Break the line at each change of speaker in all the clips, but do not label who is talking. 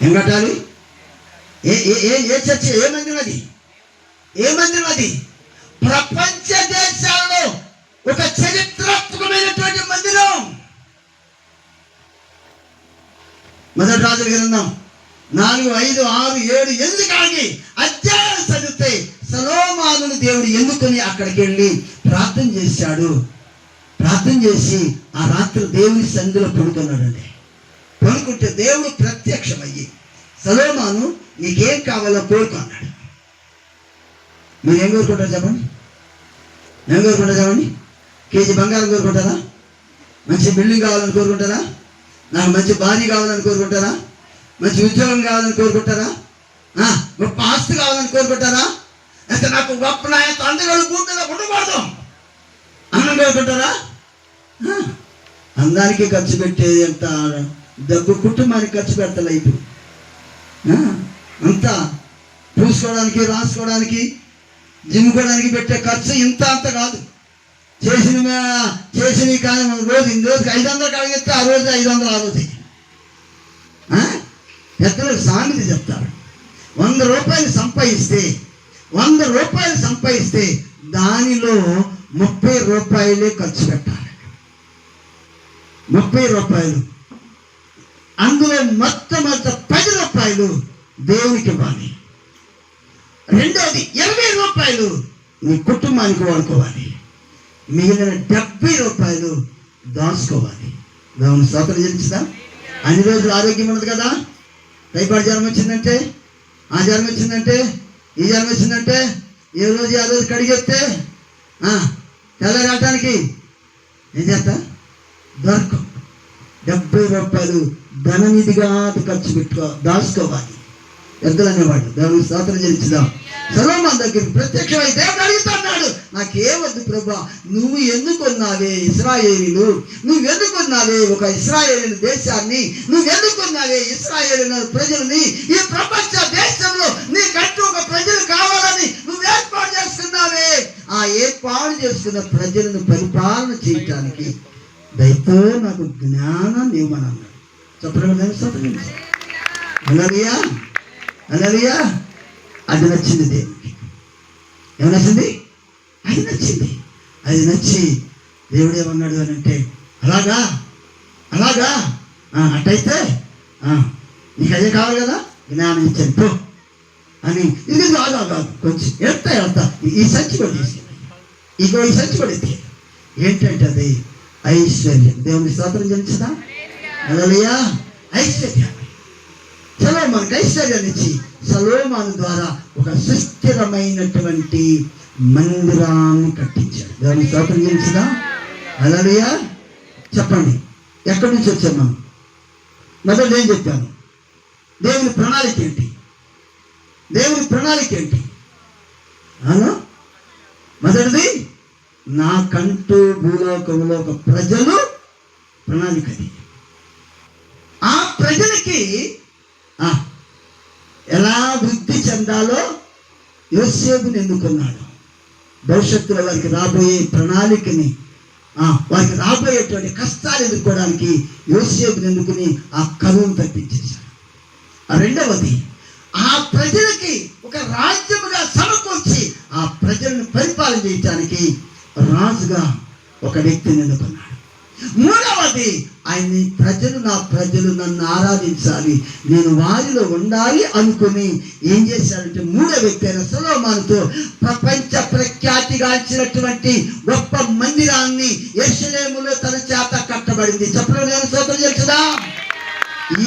ఏం కట్టాలి? ఏ ఏ ఏ చర్చ? ఏ మందిరం అది? ఏ మందిరం అది? ప్రపంచ దేశాల్లో ఒక చరిత్రాత్మకమైనటువంటి మందిరం. మొదటి రాజుల గ్రంథం 4, 5, 6, 7, 8 కాగి అధ్యాయాలు చదివితే సొలొమోనును దేవుడు ఎన్నుకొని అక్కడికి వెళ్ళి ప్రార్థన చేశాడు. ప్రార్థన చేసి ఆ రాత్రి దేవుని సన్నిధిలో పడుకున్నాడండి. పడుకుంటే దేవుడు ప్రత్యక్షమయ్యి, సొలొమోను నీకేం కావాలో కోరుకున్నాడు. మీరేం కోరుకుంటారు చెప్పండి? ఏం కోరుకుంటారు చెప్పండి? కేజీ బంగారం కోరుకుంటారా? మంచి బిల్డింగ్ కావాలని కోరుకుంటారా? నాకు మంచి భార్య కావాలని కోరుకుంటారా? మంచి ఉద్యోగం కావాలని కోరుకుంటారా? గొప్ప ఆస్తి కావాలని కోరుకుంటారా? అయితే నాకు గొప్ప తండ్రిగాడు భూమిలో ఉండకూడదు అన్నం కోరుకుంటారా? అందానికి ఖర్చు పెట్టేది ఎంత డబ్బు కుటుంబానికి ఖర్చు పెడతా లైఫ్ అంతా పూసుకోవడానికి, రాసుకోవడానికి, జిమ్ముకోవడానికి పెట్టే ఖర్చు ఇంత అంత కాదు. చేసినవి కానీ రోజుకి 500 కలిగిస్తే ఆ రోజు 500 ఆ రోజు. పెద్దలు సామెత చెప్తారు, 100 రూపాయలు సంపాదిస్తే దానిలో 30 రూపాయలే ఖర్చు పెట్టాలి. 30 రూపాయలు, అందులో మొత్తం 10 రూపాయలు దేవునికి ఇవ్వాలి. రెండోది 20 రూపాయలు నీ కుటుంబానికి వాడుకోవాలి. మిగిలిన 70 రూపాయలు దాచుకోవాలి. దేవుని స్తోత్రం చెల్లించుదా? అన్ని రోజులు ఆరోగ్యం ఉండదు కదా. టైఫాయిడ్ జ్వరం వచ్చిందంటే, ఆ జ్వరం వచ్చిందంటే, ఈ జ్వరం వచ్చిందంటే, ఏ రోజు ఆ రోజు కడిగేస్తే తెల్లగలటానికి ఏం చేస్తా? దొరకం. 70 రూపాయలు ధననిధిగా ఖర్చు దాచుకోవాలి. పెద్దలు అనేవాడు. దేవుని స్తోత్రం చెల్లించుదాం. సొలొమోను దగ్గరికి ప్రత్యక్షమై దేవుడు అడుగుతున్నాడు, నాకేవద్దు ప్రభా, నువ్వు ఎందుకున్నావే ఇశ్రాయేలీలు, నువ్వు ఎందుకున్నావే ఒక ఇశ్రాయేలు దేశాన్ని, నువ్వు ఎందుకున్నావే ఇశ్రాయేలు ప్రజల్ని, ఈ ప్రపంచ దేశంలో నీకంటూ ఒక ప్రజలు కావాలని నువ్వు ఏర్పాటు చేసుకున్నావే, ఆ ఏర్పాటు చేసుకున్న ప్రజలను పరిపాలన చేయటానికి దయతో నాకు జ్ఞానాన్ని ఇవ్వమని అన్నాడు. చెప్పండి. హల్లెలూయా. అది నచ్చింది దేవునికి. ఏమి నచ్చింది? అది నచ్చి దేవుడు ఏమన్నాడు అని అంటే, అలాగా అట్టయితే నీకు అదే కావాలి కదా, జ్ఞానం ఇచ్చాను పో అని. ఇది కాదు కొంచెం వెళ్తా ఈ సంచి కూడా తీసుకెళ్ళి, ఈ సంచి కూడా ఎత్తి. ఏంటంటే అది ఐశ్వర్యం. దేవుని స్తోత్రం చెల్లించదా? హల్లెలూయా. ఐశ్వర్యం. సొలొమోనుకి ఐశ్వర్యాన్ని ఇచ్చి సొలొమోను ద్వారా ఒక సుస్థిరమైనటువంటి మందిరాన్ని కట్టించాడు. దేవుని స్తోత్రం చెల్లించదా? హల్లెలూయా. చెప్పండి, ఎక్కడి నుంచి వచ్చాం మనం? మొదటి ఏం చెప్పాను? దేవుని ప్రణాళిక ఏంటి? మొదటిది నాకంటూ భూలోకంలో ఒక ప్రజలు ప్రణాళికది. ఆ ప్రజలకి ఎలా వృద్ధి చెందాలో యోసేపుని ఎన్నుకున్నాడు. భవిష్యత్తులో వారికి రాబోయే ప్రణాళికని, వారికి రాబోయేటువంటి కష్టాలు ఎదుర్కోవడానికి యోసేపుని ఎన్నుకుని ఆ కరువును తప్పించేశాడు. రెండవది, ఆ ప్రజలకి ఒక రాజ్యముగా సమకూర్చి ఆ ప్రజలను పరిపాలన చేయడానికి రాజుగా ఒక వ్యక్తిని ఎన్నుకున్నాడు. మూడవది, నా ప్రజలు నన్ను ఆరాధించాలి, నేను వారిలో ఉండాలి అనుకుని ఏం చేశాడంటే, మూడో వ్యక్తి అయిన సొలొమోనుతో ప్రపంచ ప్రఖ్యాతిగాంచినటువంటి గొప్ప మందిరాన్ని యెరూషలేములో తన చేత కట్టబడింది. చెప్పలేదు స్తోత్రం చేస్తున్నా?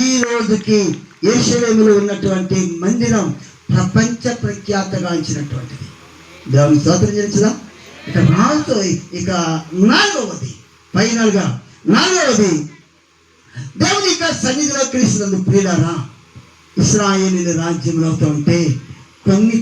ఈ రోజుకి యెరూషలేములో ఉన్నటువంటి మందిరం ప్రపంచ ప్రఖ్యాతగాంచినటువంటిది. దేవుని స్తోత్రం చేస్తున్నా? ఇక రాజుతో నాలుగవది, ఫైనల్గా నాలుగవది, దేవుని యొక్క సన్నిధిలో క్రీస్తునందు ప్రియులారా, ఇశ్రాయేలీయుల రాజ్యంలో ఉంటే కొన్ని